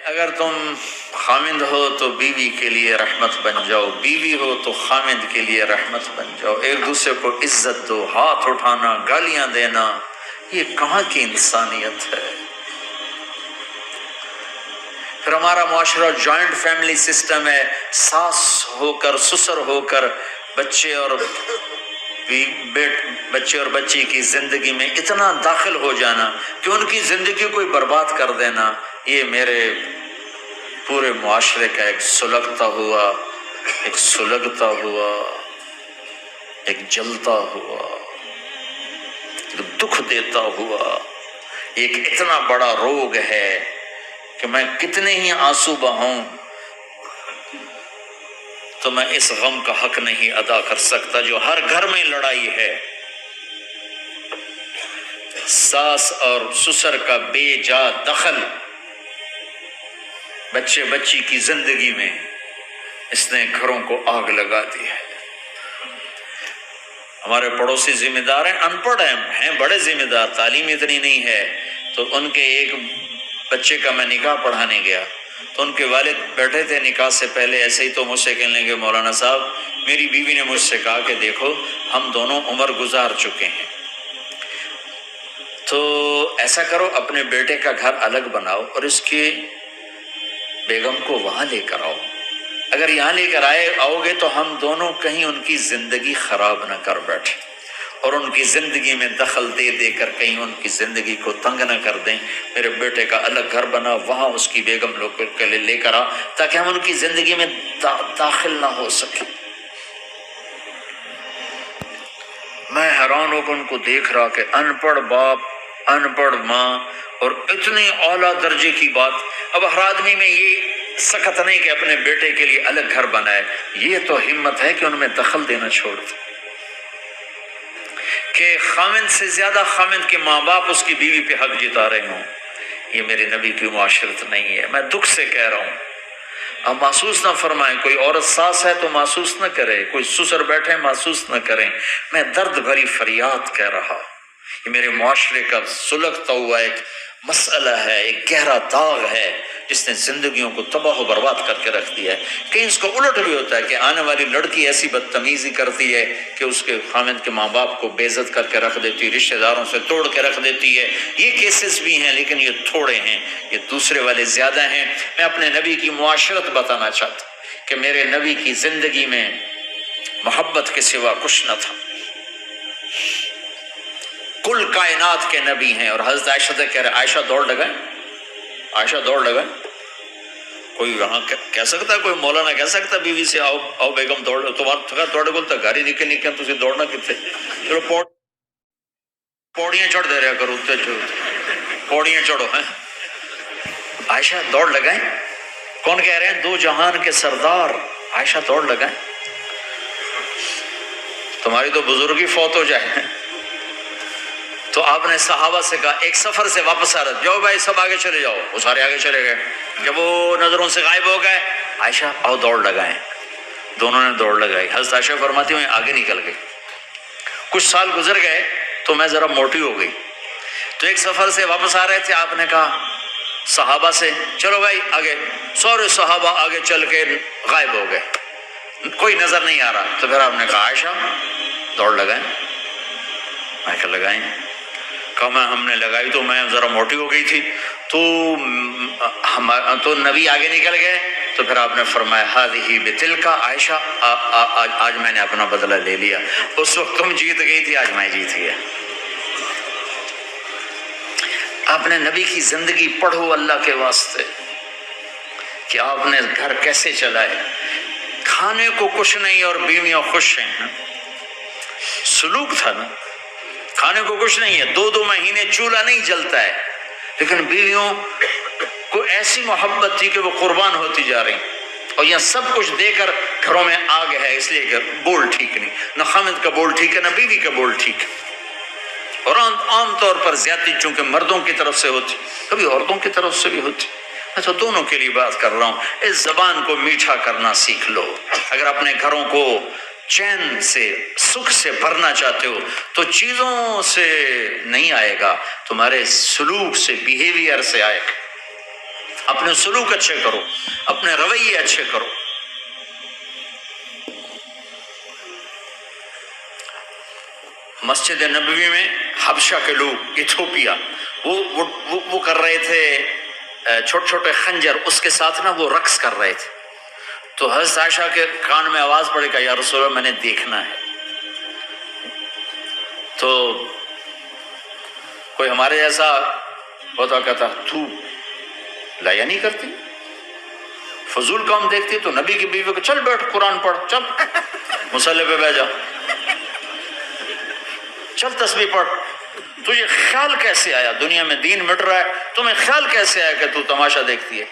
اگر تم خامند ہو تو بیوی کے لیے رحمت بن جاؤ، بیوی ہو تو خامند کے لیے رحمت بن جاؤ، ایک دوسرے کو عزت دو، ہاتھ اٹھانا، گالیاں دینا، یہ کہاں کی انسانیت ہے؟ پھر ہمارا معاشرہ جوائنٹ فیملی سسٹم ہے، ساس ہو کر سسر ہو کر بچے اور بچی کی زندگی میں اتنا داخل ہو جانا کہ ان کی زندگی کو برباد کر دینا، یہ میرے پورے معاشرے کا ایک سلگتا ہوا، ایک جلتا ہوا، ایک دکھ دیتا ہوا، ایک اتنا بڑا روگ ہے کہ میں کتنے ہی آنسو بہاؤں تو میں اس غم کا حق نہیں ادا کر سکتا جو ہر گھر میں لڑائی ہے، ساس اور سسر کا بے جا دخل بچی کی زندگی میں، اس نے گھروں کو آگ لگا دی ہے۔ ہمارے پڑوسی ذمہ دار ہیں، ان پڑھ ہیں بڑے ذمہ دار، تعلیم اتنی نہیں ہے، تو ان کے ایک بچے کا میں نکاح پڑھانے گیا تو ان کے والد بیٹھے تھے نکاح سے پہلے، ایسے ہی تو مجھ سے کہنے لگے مولانا صاحب میری بیوی نے مجھ سے کہا کہ دیکھو ہم دونوں عمر گزار چکے ہیں، تو ایسا کرو اپنے بیٹے کا گھر الگ بناؤ اور اس کی بیگم کو وہاں لے کر آؤ، اگر یہاں لے کر آؤ گے تو ہم دونوں کہیں ان کی زندگی خراب نہ کر بیٹھے اور ان کی زندگی میں دخل دے کر کہیں ان کی زندگی کو تنگ نہ کر دیں، میرے بیٹے کا الگ گھر بنا، وہاں اس کی بیگم لوگ کے لیے لے کر آ تاکہ ہم ان کی زندگی میں داخل نہ ہو سکے۔ میں حیران ہو کر ان کو دیکھ رہا کہ ان پڑھ باپ، ان پڑھ ماں، اور اتنی اعلیٰ درجے کی بات۔ اب ہر آدمی میں یہ سخت نہیں کہ اپنے بیٹے کے لیے الگ گھر بنائے، یہ تو ہمت ہے کہ ان میں دخل دینا چھوڑ دے، کہ خامند سے زیادہ خامند کے ماں باپ اس کی بیوی پہ حق جتا رہے ہوں، یہ میرے نبی کی معاشرت نہیں ہے۔ میں دکھ سے کہہ رہا ہوں، اب محسوس نہ فرمائیں، کوئی عورت ساس ہے تو محسوس نہ کرے، کوئی سسر بیٹھے محسوس نہ کریں، میں درد بھری فریاد کہہ رہا، یہ میرے معاشرے کا سلگتا ہوا ایک مسئلہ ہے، ایک گہرا داغ ہے جس نے زندگیوں کو تباہ و برباد کر کے رکھ دیا ہے۔ کہیں اس کو الٹ بھی ہوتا ہے کہ آنے والی لڑکی ایسی بدتمیزی کرتی ہے کہ اس کے خامند کے ماں باپ کو بے عزت کر کے رکھ دیتی ہے، رشتہ داروں سے توڑ کے رکھ دیتی ہے، یہ کیسز بھی ہیں لیکن یہ تھوڑے ہیں، یہ دوسرے والے زیادہ ہیں۔ میں اپنے نبی کی معاشرت بتانا چاہتا کہ میرے نبی کی زندگی میں محبت کے سوا کچھ نہ تھا، کل کائنات کے نبی ہیں۔ اور حضرت عائشہ سے کہہ رہے عائشہ دوڑ لگائیں، عائشہ دوڑ لگائیں، کوئی وہاں کہہ سکتا ہے، کوئی مولانا کہہ سکتا بیوی سے آؤ بیگم دوڑ، تمہارے کو گاڑی نکل تسی دوڑنا کتنے، چلو پوڑیاں چڑھ دے رہا کرو، پوڑیاں چڑھو ہیں۔ عائشہ دوڑ لگائیں، کون کہہ رہے ہیں؟ دو جہان کے سردار، عائشہ دوڑ لگائیں، تمہاری تو بزرگی فوت ہو جائے۔ تو آپ نے صحابہ سے کہا، ایک سفر سے واپس آ رہے، جاؤ بھائی سب آگے چلے جاؤ، وہ سارے آگے چلے گئے، جب وہ نظروں سے غائب ہو گئے، عائشہ آؤ دوڑ لگائیں، دونوں نے دوڑ لگائی۔ حضرت عائشہ فرماتی ہیں آگے نکل گئی، کچھ سال گزر گئے تو میں ذرا موٹی ہو گئی، تو ایک سفر سے واپس آ رہے تھے، آپ نے کہا صحابہ سے چلو بھائی آگے، سارے صحابہ آگے چل کے غائب ہو گئے، کوئی نظر نہیں آ رہا، تو پھر آپ نے کہا عائشہ دوڑ لگائیں، عائشہ لگائیں، کہا ہم نے لگائی تو میں ذرا موٹی ہو گئی تھی، تو نبی آگے نکل گئے، تو پھر آپ نے فرمایا ہذہ بتلک، عائشہ آج میں نے اپنا بدلہ لے لیا، اس وقت تم جیت گئی تھی، آج میں جیت گیا۔ آپ نے نبی کی زندگی پڑھو اللہ کے واسطے کہ آپ نے گھر کیسے چلائے، کھانے کو کچھ نہیں اور بیویاں خوش ہیں، سلوک تھا نا، کھانے کو کچھ نہیں ہے، 2 مہینے چولہا نہیں جلتا ہے، لیکن بیویوں کو ایسی محبت تھی کہ وہ قربان ہوتی جا رہی، اور یہاں سب کچھ دے کر گھروں میں آگ ہے، اس لیے کہ بول ٹھیک نہیں، نہ خامد کا بول ٹھیک ہے نہ بیوی کا بول ٹھیک ہے، اور عام طور پر زیادتی چونکہ مردوں کی طرف سے ہوتی، کبھی عورتوں کی طرف سے بھی ہوتی، میں تو دونوں کے لیے بات کر رہا ہوں۔ اس زبان کو میٹھا کرنا سیکھ لو، اگر اپنے گھروں کو چین سے سکھ سے بھرنا چاہتے ہو تو چیزوں سے نہیں آئے گا، تمہارے سلوک سے، بیہیویئر سے آئے گا۔ اپنے سلوک اچھے کرو، اپنے رویے اچھے کرو۔ مسجد نبوی میں حبشہ کے لوگ، ایتھوپیا، وہ کر رہے تھے چھوٹے چھوٹے خنجر، اس کے ساتھ نا وہ رقص کر رہے تھے۔ تو حضرت عائشہ کے کان میں آواز پڑی کہ یا رسول اللہ میں نے دیکھنا ہے۔ تو کوئی ہمارے جیسا ہوتا کہتا تو لایا نہیں کرتی، فضول کام دیکھتی، تو نبی کی بیوی کو چل بیٹھ قرآن پڑھ، چل مصلی پہ بیٹھ جا، چل تسبیح پڑھ۔ تو یہ خیال کیسے آیا؟ دنیا میں دین مٹ رہا ہے، تمہیں خیال کیسے آیا کہ تو تماشا دیکھتی ہے؟